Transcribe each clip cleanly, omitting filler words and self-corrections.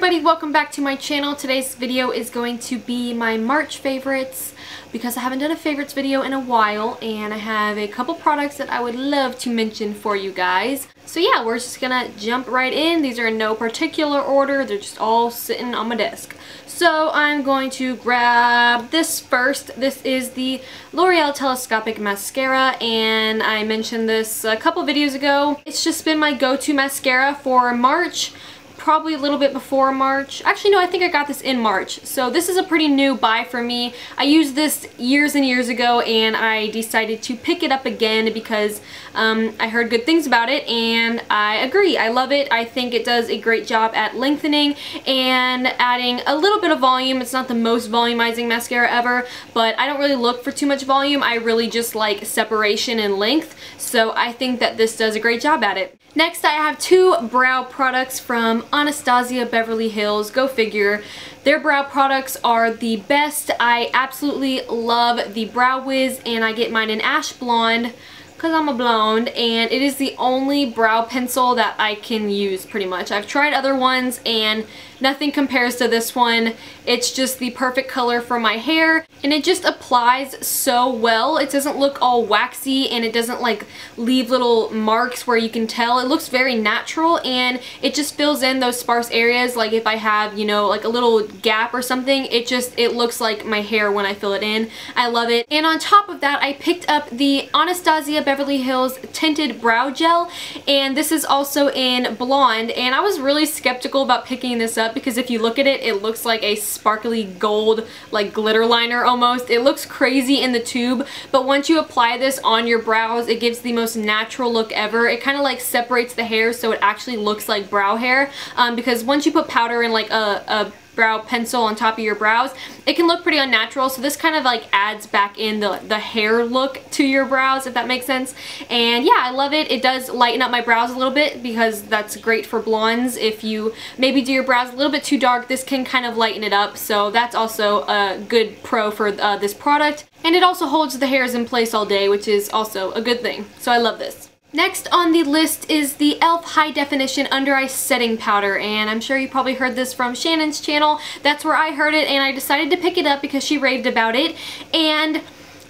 everybody, welcome back to my channel. Today's video is going to be my March favorites because I haven't done a favorites video in a while and I have a couple products that I would love to mention for you guys. So yeah, we're just gonna jump right in. These are in no particular order, they're just all sitting on my desk. So I'm going to grab this first. This is the L'Oreal Telescopic Mascara, and I mentioned this a couple videos ago. It's just been my go-to mascara for March. Probably a little bit before March. Actually, no, I think I got this in March. So this is a pretty new buy for me. I used this years and years ago and I decided to pick it up again because I heard good things about it and I agree. I love it. I think it does a great job at lengthening and adding a little bit of volume. It's not the most volumizing mascara ever, but I don't really look for too much volume. I really just like separation and length. So I think that this does a great job at it. Next, I have two brow products from Anastasia Beverly Hills. Go figure. Their brow products are the best. I absolutely love the Brow Wiz, and I get mine in Ash Blonde because I'm a blonde, and it is the only brow pencil that I can use pretty much. I've tried other ones and nothing compares to this one. It's just the perfect color for my hair and it just applies so well. It doesn't look all waxy and it doesn't like leave little marks where you can tell. It looks very natural and it just fills in those sparse areas. Like if I have, you know, like a little gap or something, it looks like my hair when I fill it in. I love it. And on top of that, I picked up the Anastasia Beverly Hills Tinted Brow Gel, and this is also in blonde, and I was really skeptical about picking this up because if you look at it, it looks like a sparkly gold like glitter liner almost. It looks crazy in the tube, but once you apply this on your brows, it gives the most natural look ever. It kind of like separates the hair so it actually looks like brow hair, because once you put powder in like a brow pencil on top of your brows, it can look pretty unnatural, so this kind of like adds back in the hair look to your brows, if that makes sense. And yeah, I love it. It does lighten up my brows a little bit because that's great for blondes. If you maybe do your brows a little bit too dark, this can kind of lighten it up, so that's also a good pro for this product. And it also holds the hairs in place all day, which is also a good thing, so I love this. Next on the list is the e.l.f. High Definition Under Eye Setting Powder, and I'm sure you probably heard this from Shannon's channel. That's where I heard it, and I decided to pick it up because she raved about it. And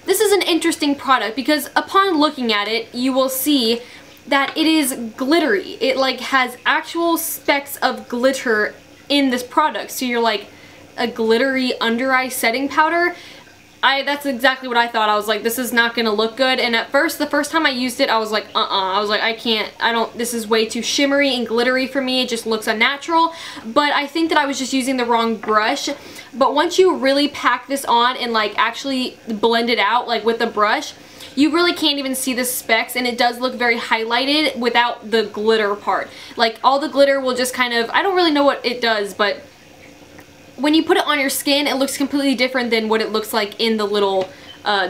this is an interesting product because upon looking at it, you will see that it is glittery. It like has actual specks of glitter in this product, so you're like, a glittery under eye setting powder? That's exactly what I thought. I was like, this is not gonna look good. And at first, the first time I used it, I was like, I was like, this is way too shimmery and glittery for me. It just looks unnatural. But I think that I was just using the wrong brush. But once you really pack this on and like actually blend it out like with the brush, you really can't even see the specks, and it does look very highlighted without the glitter part. Like all the glitter will just kind of, I don't really know what it does, but when you put it on your skin, it looks completely different than what it looks like in the little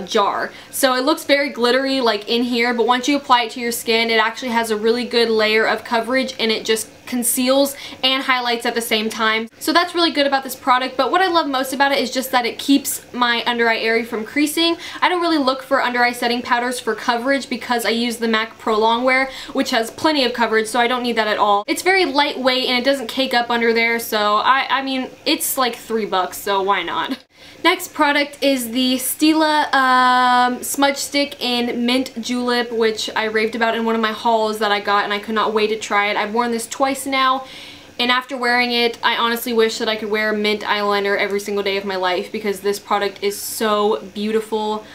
jar. So it looks very glittery like in here, but once you apply it to your skin, it actually has a really good layer of coverage and it just conceals and highlights at the same time. So that's really good about this product, but what I love most about it is just that it keeps my under eye area from creasing. I don't really look for under eye setting powders for coverage because I use the Mac Pro Longwear, which has plenty of coverage, so I don't need that at all. It's very lightweight and it doesn't cake up under there, so I mean, it's like $3, so why not? Next product is the Stila Smudge Stick in Mint Julep, which I raved about in one of my hauls that I got, and I could not wait to try it. I've worn this twice now, and after wearing it, I honestly wish that I could wear mint eyeliner every single day of my life because this product is so beautiful.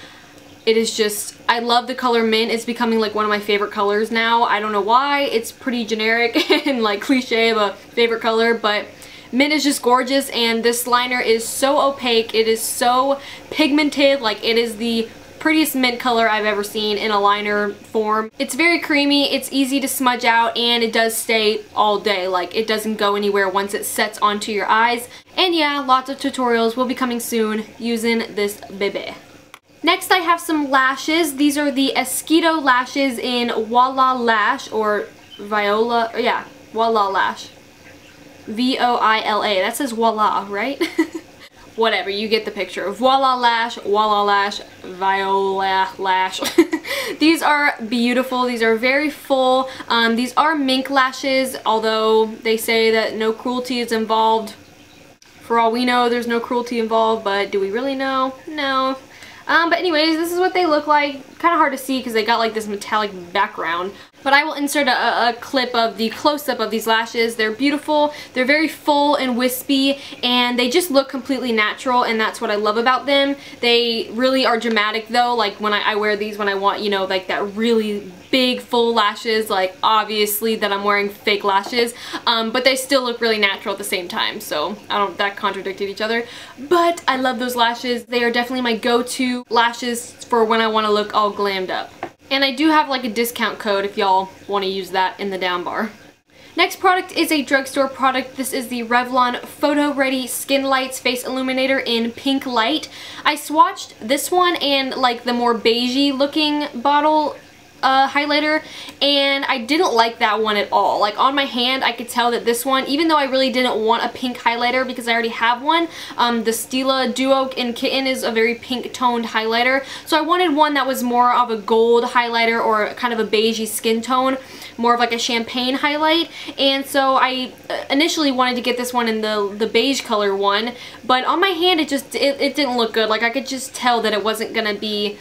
It is just, I love the color mint. It's becoming like one of my favorite colors now. I don't know why. It's pretty generic and like cliche of a favorite color, but mint is just gorgeous, and this liner is so opaque. It is so pigmented. Like, it is the prettiest mint color I've ever seen in a liner form. It's very creamy, it's easy to smudge out, and it does stay all day. Like, it doesn't go anywhere once it sets onto your eyes. And yeah, lots of tutorials will be coming soon using this baby. Next, I have some lashes. These are the Esquito lashes in Voila Lash, or Viola, yeah, Voila Lash. V-O-I-L-A. That says voila, right? Whatever, you get the picture. Voila Lash, Viola Lash. These are beautiful. These are very full. These are mink lashes, although they say that no cruelty is involved. For all we know, there's no cruelty involved, but do we really know? No. But anyways, this is what they look like. Kind of hard to see because they got like this metallic background. But I will insert a clip of the close-up of these lashes. They're beautiful, they're very full and wispy, and they just look completely natural, and that's what I love about them. They really are dramatic though, like when I wear these when I want, you know, like that really big full lashes, like obviously that I'm wearing fake lashes, but they still look really natural at the same time, so that contradicted each other. But I love those lashes. They are definitely my go-to lashes for when I want to look all glammed up. And I do have like a discount code if y'all want to use that in the down bar. Next product is a drugstore product. This is the Revlon PhotoReadySkinLights Face Illuminator in Pink Light. I swatched this one and like the more beigey looking bottle highlighter, and I didn't like that one at all. Like on my hand I could tell that this one, even though I really didn't want a pink highlighter because I already have one, the Stila Duo in Kitten is a very pink toned highlighter, so I wanted one that was more of a gold highlighter or kind of a beigey skin tone, more of like a champagne highlight. And so I initially wanted to get this one in the beige color one, but on my hand it didn't look good. Like I could just tell that it wasn't gonna be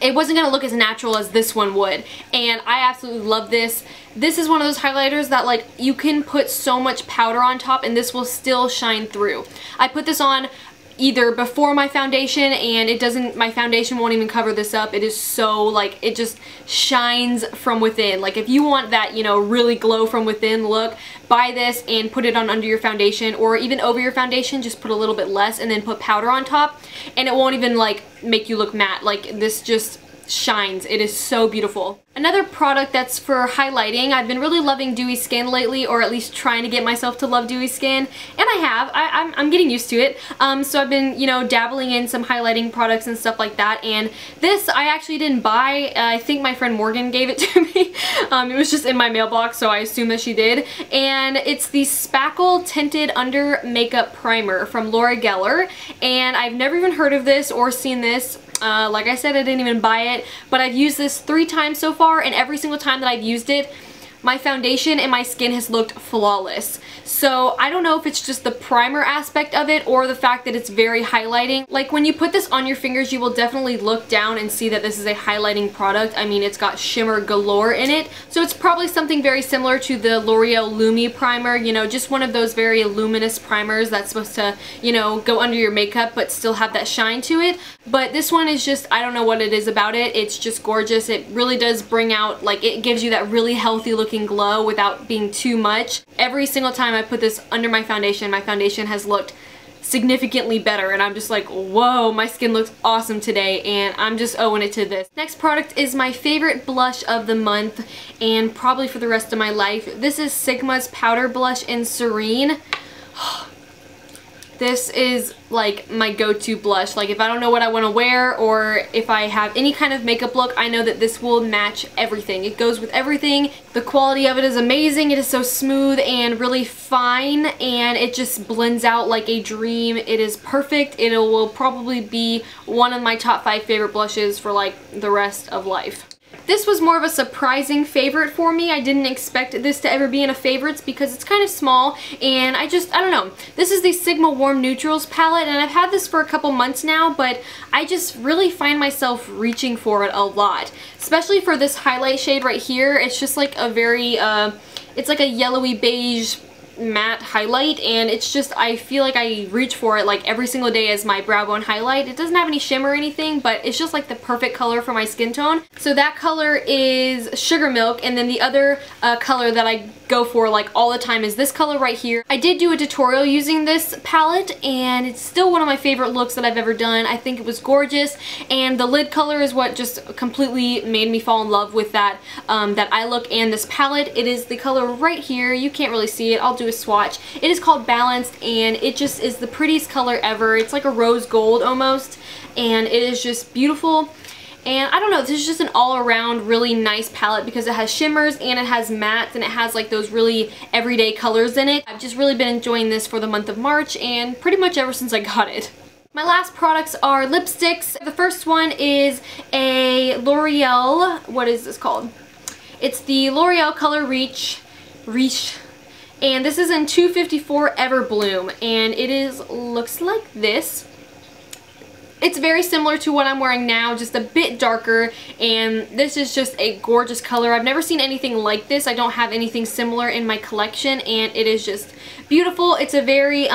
it wasn't going to look as natural as this one would, and I absolutely love this. This is one of those highlighters that like you can put so much powder on top and this will still shine through. I put this on either before my foundation and my foundation won't even cover this up. It is so like, it just shines from within. Like if you want that, you know, really glow from within look, buy this and put it on under your foundation, or even over your foundation, just put a little bit less and then put powder on top, and it won't even like make you look matte. Like this just shines. It is so beautiful. Another product that's for highlighting, I've been really loving dewy skin lately, or at least trying to get myself to love dewy skin, and I have. I'm getting used to it. So I've been, you know, dabbling in some highlighting products and stuff like that, and this I actually didn't buy. I think my friend Morgan gave it to me. It was just in my mailbox, so I assume that she did, and it's the Spackle Tinted Under Makeup Primer from Laura Geller, and I've never even heard of this or seen this. Like I said, I didn't even buy it, but I've used this 3 times so far, and every single time that I've used it, my foundation and my skin has looked flawless. So I don't know if it's just the primer aspect of it or the fact that it's very highlighting. Like when you put this on your fingers, you will definitely look down and see that this is a highlighting product. I mean, it's got shimmer galore in it. So it's probably something very similar to the L'Oreal Lumi primer, you know, just one of those very luminous primers that's supposed to, you know, go under your makeup but still have that shine to it. But this one is just, I don't know what it is about it. It's just gorgeous. It really does bring out, like, it gives you that really healthy looking glow without being too much. Every single time I put this under my foundation has looked significantly better, and I'm just like, whoa, my skin looks awesome today, and I'm just owing it to this. Next product is my favorite blush of the month, and probably for the rest of my life. This is Sigma's Powder Blush in Serene. This is like my go-to blush. Like if I don't know what I want to wear, or if I have any kind of makeup look, I know that this will match everything. It goes with everything. The quality of it is amazing. It is so smooth and really fine, and it just blends out like a dream. It is perfect. It will probably be one of my top 5 favorite blushes for like the rest of life. This was more of a surprising favorite for me. I didn't expect this to ever be in a favorites because it's kind of small, and I don't know. This is the Sigma Warm Neutrals palette, and I've had this for a couple months now, but I just really find myself reaching for it a lot. Especially for this highlight shade right here. It's just like a very, it's like a yellowy beige matte highlight, and it's just, I feel like I reach for it like every single day as my brow bone highlight. It doesn't have any shimmer or anything, but it's just like the perfect color for my skin tone. So that color is Sugar Milk, and then the other color that I go for like all the time is this color right here. I did do a tutorial using this palette, and it's still one of my favorite looks that I've ever done. I think it was gorgeous, and the lid color is what just completely made me fall in love with that that eye look and this palette. It is the color right here. You can't really see it. I'll do a swatch. It is called Balanced, and it just is the prettiest color ever. It's like a rose gold almost, and it is just beautiful. And I don't know, this is just an all-around really nice palette because it has shimmers and it has mattes and it has like those really everyday colors in it. I've just really been enjoying this for the month of March and pretty much ever since I got it. My last products are lipsticks. The first one is a L'Oreal, what is this called? It's the L'Oreal Color Riche, and this is in 254 Everbloom, and it looks like this. It's very similar to what I'm wearing now, just a bit darker, and this is just a gorgeous color. I've never seen anything like this. I don't have anything similar in my collection, and it is just beautiful. It's a very,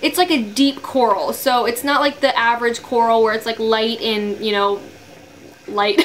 it's like a deep coral, so it's not like the average coral where it's like light and, you know, light.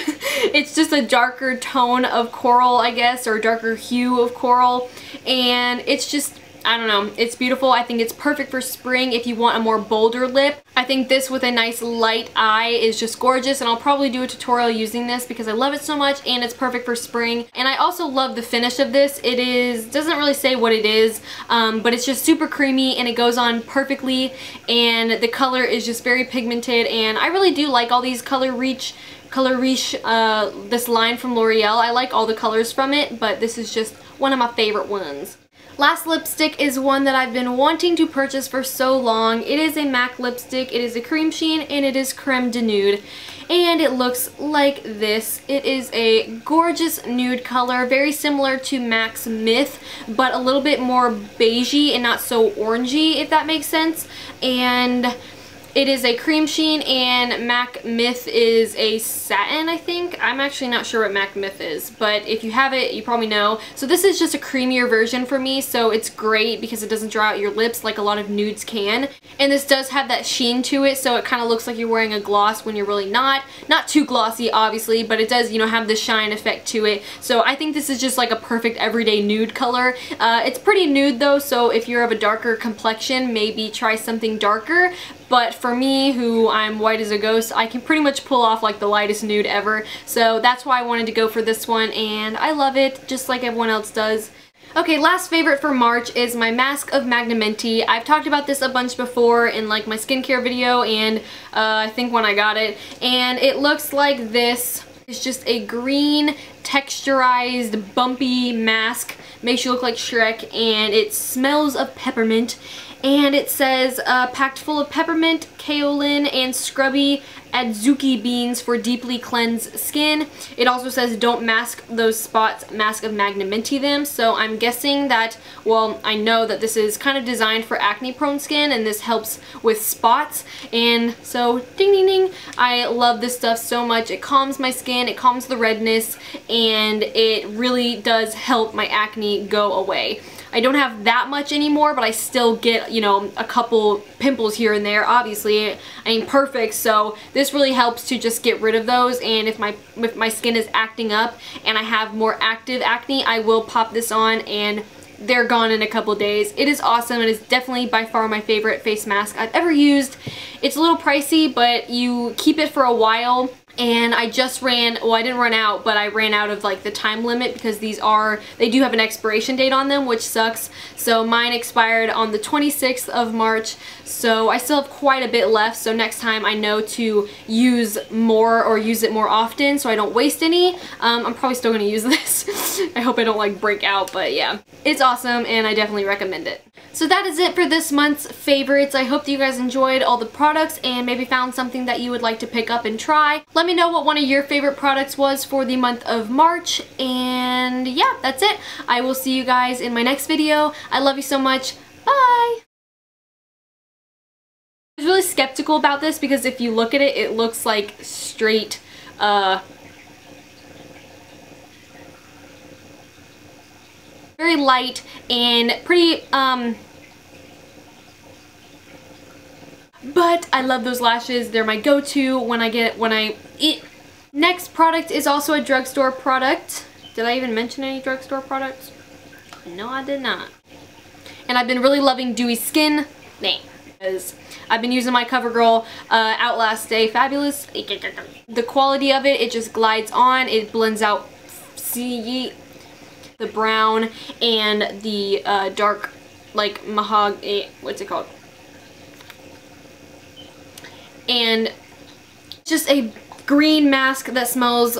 It's just a darker tone of coral, I guess, or a darker hue of coral, and it's just, I don't know, it's beautiful. I think it's perfect for spring if you want a more bolder lip. I think this with a nice light eye is just gorgeous, and I'll probably do a tutorial using this because I love it so much, and it's perfect for spring. And I also love the finish of this. It doesn't really say what it is, but it's just super creamy and it goes on perfectly, and the color is just very pigmented, and I really do like all these Riche, this line from L'Oreal. I like all the colors from it, but this is just one of my favorite ones. Last lipstick is one that I've been wanting to purchase for so long. It is a MAC lipstick. It is a cream sheen, and it is Creme de Nude. And it looks like this. It is a gorgeous nude color, very similar to MAC's Myth, but a little bit more beigey and not so orangey, if that makes sense. And it is a cream sheen, and MAC Myth is a satin, I think. I'm actually not sure what MAC Myth is, but if you have it, you probably know. So this is just a creamier version for me, so it's great because it doesn't dry out your lips like a lot of nudes can. And this does have that sheen to it, so it kind of looks like you're wearing a gloss when you're really not. Not too glossy, obviously, but it does, you know, have the shine effect to it. So I think this is just like a perfect everyday nude color. It's pretty nude though, so if you're of a darker complexion, maybe try something darker. But for me, who I'm white as a ghost, I can pretty much pull off like the lightest nude ever. So that's why I wanted to go for this one, and I love it just like everyone else does. Okay, last favorite for March is my mask of Magnaminty. I've talked about this a bunch before in like my skincare video, and I think when I got it. And it looks like this. It's just a green texturized bumpy mask. Makes you look like Shrek, and it smells of peppermint. And it says packed full of peppermint, kaolin, and scrubby adzuki beans for deeply cleansed skin. It also says don't mask those spots, mask of Magnaminty them. So I'm guessing that, well, I know that this is kind of designed for acne prone skin, and this helps with spots. And so ding ding ding, I love this stuff so much. It calms my skin, it calms the redness, and it really does help my acne go away. I don't have that much anymore, but I still get, you know, a couple pimples here and there. Obviously, I ain't perfect, so this really helps to just get rid of those. And if my skin is acting up and I have more active acne, I will pop this on and they're gone in a couple days. It is awesome. It is definitely by far my favorite face mask I've ever used. It's a little pricey, but you keep it for a while. And I just ran, well, I didn't run out, but I ran out of like the time limit because they do have an expiration date on them, which sucks. So mine expired on the 26th of March, so I still have quite a bit left. So next time I know to use more or use it more often so I don't waste any. I'm probably still going to use this. I hope I don't like break out, but yeah. It's awesome and I definitely recommend it. So that is it for this month's favorites. I hope that you guys enjoyed all the products and maybe found something that you would like to pick up and try. Let me know what one of your favorite products was for the month of March. And yeah, that's it. I will see you guys in my next video. I love you so much. Bye! I was really skeptical about this because if you look at it, it looks like straight, very light and pretty, but I love those lashes. They're my go-to when I eat. Next product is also a drugstore product. Did I even mention any drugstore products? No, I did not. And I've been really loving Dewy Skin. Because I've been using my CoverGirl Outlast Stay Fabulous. The quality of it, it just glides on. It blends out, see, the brown and the dark, like mahogany, what's it called? And just a green mask that smells,